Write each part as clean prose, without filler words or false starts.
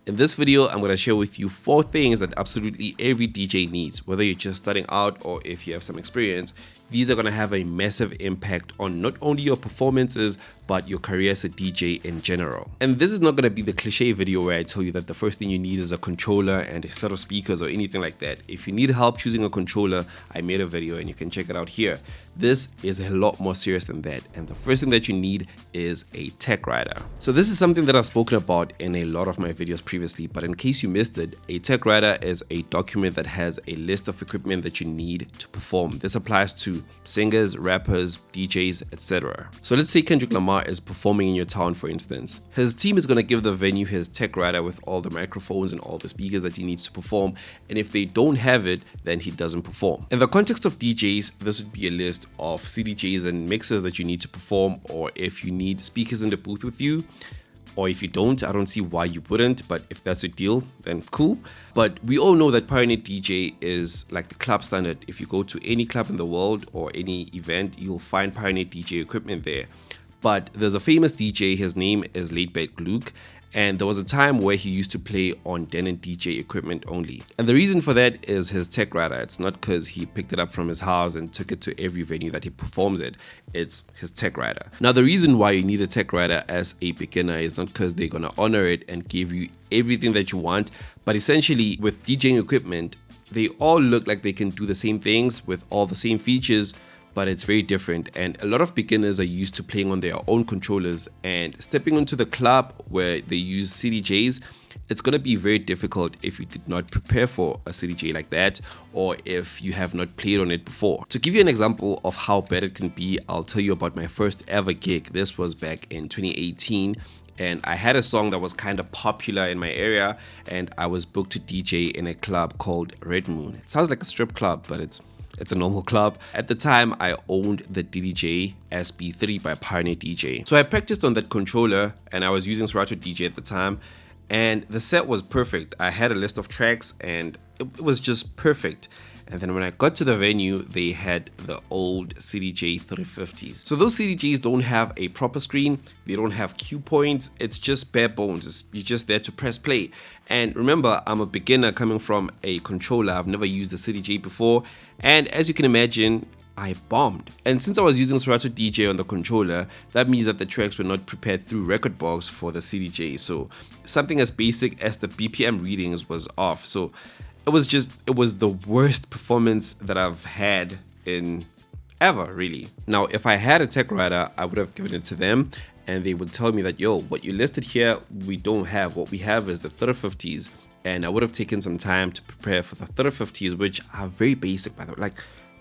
In this video, I'm going to share with you 4 things that absolutely every DJ needs, whether you're just starting out or if you have some experience. These are going to have a massive impact on not only your performances, but your career as a DJ in general. And this is not going to be the cliche video where I tell you that the first thing you need is a controller and a set of speakers or anything like that. If you need help choosing a controller, I made a video and you can check it out here. This is a lot more serious than that. And the first thing that you need is a tech writer. So this is something that I've spoken about in a lot of my videos previously, but in case you missed it, a tech writer is a document that has a list of equipment that you need to perform. This applies to singers, rappers, DJs, etc. So let's say Kendrick Lamar is performing in your town, for instance. His team is going to give the venue his tech writer with all the microphones and all the speakers that he needs to perform, and if they don't have it, then he doesn't perform. In the context of DJs, this would be a list of CDJs and mixers that you need to perform, or if you need speakers in the booth with you, or if you don't, I don't see why you wouldn't, but if that's your deal, then cool. But we all know that Pioneer DJ is like the club standard. If you go to any club in the world or any event, you'll find Pioneer DJ equipment there. But there's a famous DJ, his name is Laidback Luke, and there was a time where he used to play on Denon DJ equipment only. And the reason for that is his tech writer. It's not because he picked it up from his house and took it to every venue that he performs at. It's his tech writer. Now, the reason why you need a tech writer as a beginner is not because they're gonna honor it and give you everything that you want, but essentially with DJing equipment, they all look like they can do the same things with all the same features, but it's very different. And a lot of beginners are used to playing on their own controllers, and stepping into the club where they use CDJs, it's going to be very difficult if you did not prepare for a CDJ like that, or if you have not played on it before. To give you an example of how bad it can be, I'll tell you about my first ever gig. This was back in 2018. And I had a song that was kind of popular in my area, and I was booked to DJ in a club called Red Moon. It sounds like a strip club, but it's a normal club. At the time, I owned the DDJ SB3 by Pioneer DJ. So I practiced on that controller, and I was using Serato DJ at the time, and the set was perfect. I had a list of tracks, and it was just perfect. And then when I got to the venue, they had the old CDJ 350s. So those CDJs don't have a proper screen, they don't have cue points, it's just bare bones. You're just there to press play. And remember, I'm a beginner coming from a controller. I've never used a CDJ before, and as you can imagine, I bombed. And since I was using Serato DJ on the controller, that means that the tracks were not prepared through Rekordbox for the CDJ. So something as basic as the BPM readings was off. So it was the worst performance that I've had in ever, really. Now, if I had a tech writer, I would have given it to them, and they would tell me that, yo, what you listed here, we don't have. What we have is the 350s. And I would have taken some time to prepare for the 350s, which are very basic, by the way, like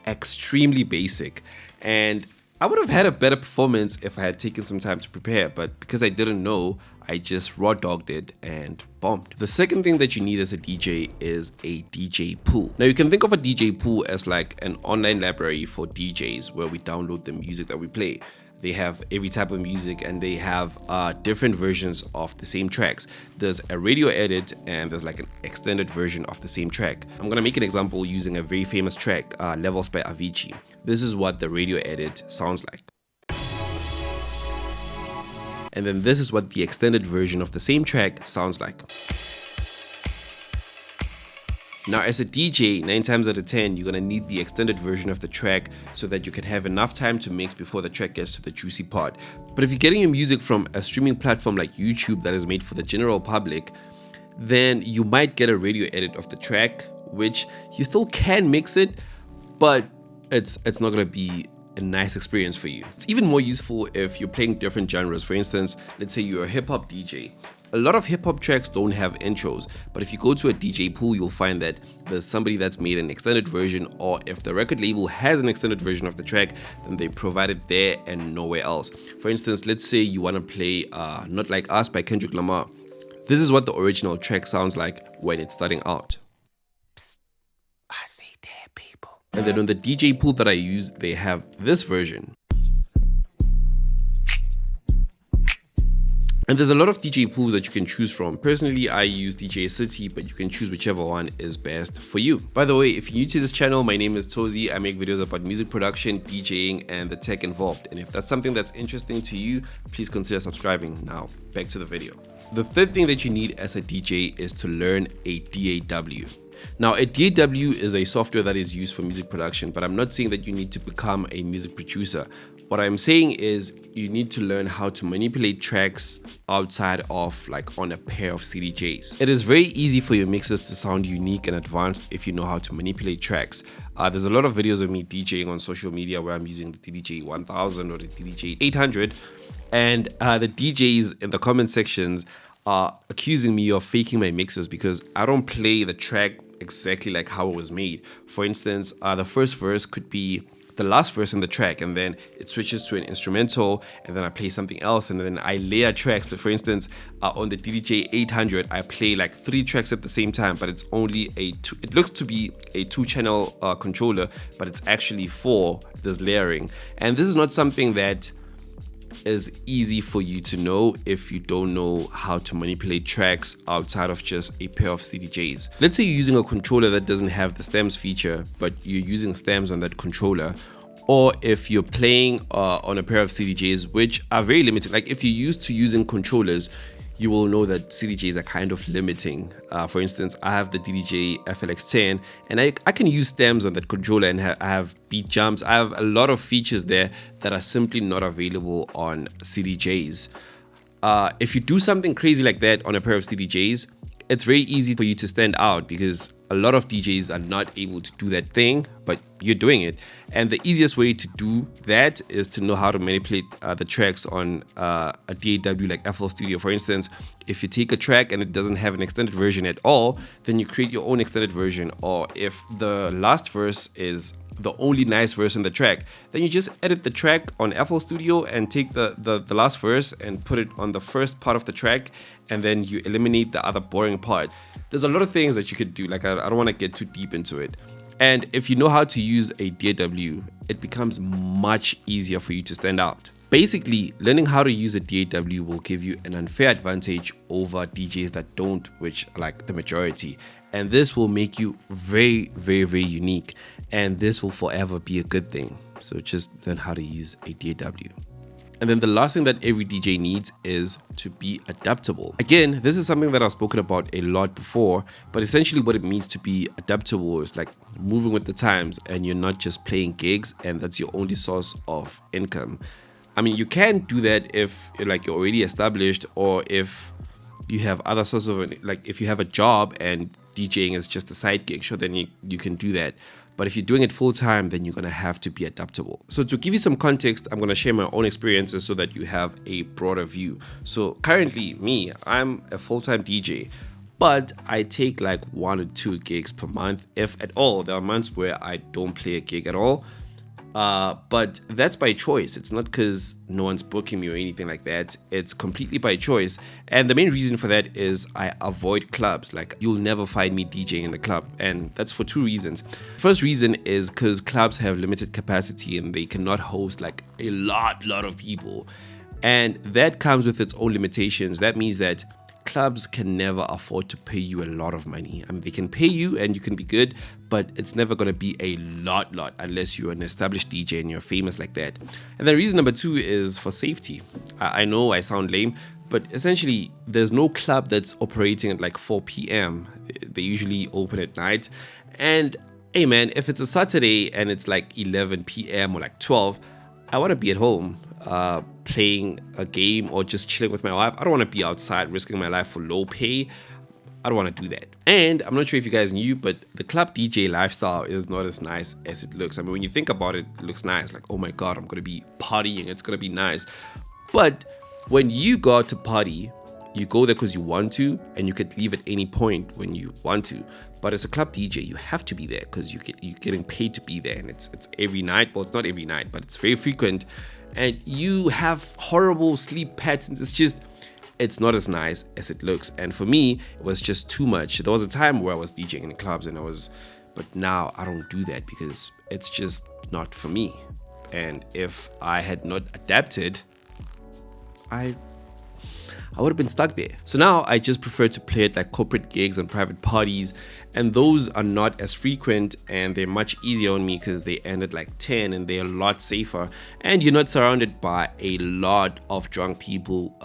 extremely basic. And I would have had a better performance if I had taken some time to prepare, but because I didn't know, I just raw dogged it and bombed. The second thing that you need as a DJ is a DJ pool. Now, you can think of a DJ pool as like an online library for DJs where we download the music that we play. They have every type of music, and they have different versions of the same tracks. There's a radio edit, and there's like an extended version of the same track. I'm gonna make an example using a very famous track, Levels by Avicii. This is what the radio edit sounds like. And then this is what the extended version of the same track sounds like. Now, as a DJ, 9 times out of 10, you're gonna need the extended version of the track so that you can have enough time to mix before the track gets to the juicy part. But if you're getting your music from a streaming platform like YouTube that is made for the general public, then you might get a radio edit of the track, which you still can mix it, but it's not gonna be a nice experience for you. It's even more useful if you're playing different genres. For instance, let's say you're a hip-hop DJ. A lot of hip-hop tracks don't have intros, but if you go to a DJ pool, you'll find that there's somebody that's made an extended version, or if the record label has an extended version of the track, then they provide it there and nowhere else. For instance, let's say you want to play Not Like Us by Kendrick Lamar. This is what the original track sounds like when it's starting out. Psst, I see dead people. And then on the DJ pool that I use, they have this version. And there's a lot of DJ pools that you can choose from. Personally, I use DJ City, but you can choose whichever one is best for you. By the way, if you're new to this channel, my name is Tozi. I make videos about music production, DJing, and the tech involved. And if that's something that's interesting to you, please consider subscribing. Now, back to the video. The third thing that you need as a DJ is to learn a DAW. Now, a DAW is a software that is used for music production, but I'm not saying that you need to become a music producer. What I'm saying is you need to learn how to manipulate tracks outside of like on a pair of CDJs. It is very easy for your mixes to sound unique and advanced if you know how to manipulate tracks. There's a lot of videos of me DJing on social media where I'm using the DDJ 1000 or the DDJ 800, and the DJs in the comment sections are accusing me of faking my mixes because I don't play the track exactly like how it was made. For instance, the first verse could be the last verse in the track, and then it switches to an instrumental, and then I play something else, and then I layer tracks. So for instance, on the DDJ 800, I play like 3 tracks at the same time, but it's only it looks to be a 2-channel controller, but it's actually 4. There's layering, and this is not something that is easy for you to know if you don't know how to manipulate tracks outside of just a pair of CDJs. Let's say you're using a controller that doesn't have the stems feature, but you're using stems on that controller, or if you're playing on a pair of CDJs which are very limited. Like if you're used to using controllers, you will know that CDJs are kind of limiting. For instance, I have the DDJ FLX10, and I can use stems on that controller, and I have beat jumps. I have a lot of features there that are simply not available on CDJs. If you do something crazy like that on a pair of CDJs, it's very easy for you to stand out because a lot of DJs are not able to do that thing, but you're doing it. And the easiest way to do that is to know how to manipulate the tracks on a DAW like FL Studio. For instance, if you take a track and it doesn't have an extended version at all, then you create your own extended version. Or if the last verse is the only nice verse in the track, then you just edit the track on FL Studio and take the last verse and put it on the first part of the track, and then you eliminate the other boring part. There's a lot of things that you could do. Like I don't want to get too deep into it. And if you know how to use a DAW, it becomes much easier for you to stand out. Basically, learning how to use a DAW will give you an unfair advantage over DJs that don't, which are like the majority. And this will make you very, very, very unique. And this will forever be a good thing. So just learn how to use a DAW. And then the last thing that every DJ needs is to be adaptable. Again, this is something that I've spoken about a lot before, but essentially what it means to be adaptable is like moving with the times, and you're not just playing gigs and that's your only source of income. I mean, you can do that if you're already established, or if you have other sources of, like if you have a job and DJing is just a side gig, sure, then you can do that. But if you're doing it full time, then you're going to have to be adaptable. So to give you some context, I'm going to share my own experiences so that you have a broader view. So currently, I'm a full-time DJ, but I take like 1 or 2 gigs per month, if at all. There are months where I don't play a gig at all. But that's by choice. It's not because no one's booking me or anything like that. It's completely by choice. And the main reason for that is I avoid clubs. Like, you'll never find me DJing in the club. And that's for 2 reasons. First reason is because clubs have limited capacity and they cannot host like a lot of people. And that comes with its own limitations. That means that clubs can never afford to pay you a lot of money. I mean, they can pay you and you can be good, but it's never going to be a lot unless you're an established DJ and you're famous like that. And then reason number 2 is for safety. I know I sound lame, but essentially there's no club that's operating at like 4 p.m. They usually open at night. And hey man, if it's a Saturday and it's like 11 p.m. or like 12, I want to be at home playing a game or just chilling with my wife. I don't want to be outside risking my life for low pay. I don't want to do that. And I'm not sure if you guys knew, but the club DJ lifestyle is not as nice as it looks. I mean, when you think about it, it looks nice. Like, oh my God, I'm going to be partying. It's going to be nice. But when you go out to party, you go there because you want to, and you could leave at any point when you want to. But as a club DJ, you have to be there because you're getting paid to be there. And it's every night. Well, it's not every night, but it's very frequent. And you have horrible sleep patterns. It's not as nice as it looks. And for me, it was just too much. There was a time where I was DJing in clubs but now I don't do that because it's just not for me. And if I had not adapted, I I would have been stuck there. So now I just prefer to play at like corporate gigs and private parties, and those are not as frequent and they're much easier on me because they end at like 10 and they're a lot safer, and you're not surrounded by a lot of drunk people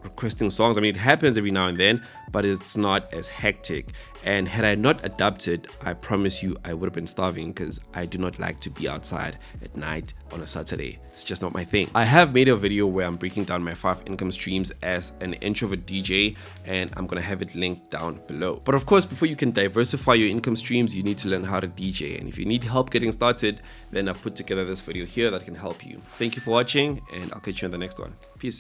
requesting songs. I mean, it happens every now and then, but it's not as hectic. And had I not adapted, I promise you I would have been starving, because I do not like to be outside at night on a Saturday. It's just not my thing. I have made a video where I'm breaking down my 5 income streams as an introvert DJ, and I'm gonna have it linked down below. But of course, before you can diversify your income streams, you need to learn how to DJ. And if you need help getting started, then I've put together this video here that can help you. Thank you for watching, and I'll catch you in the next one. Peace.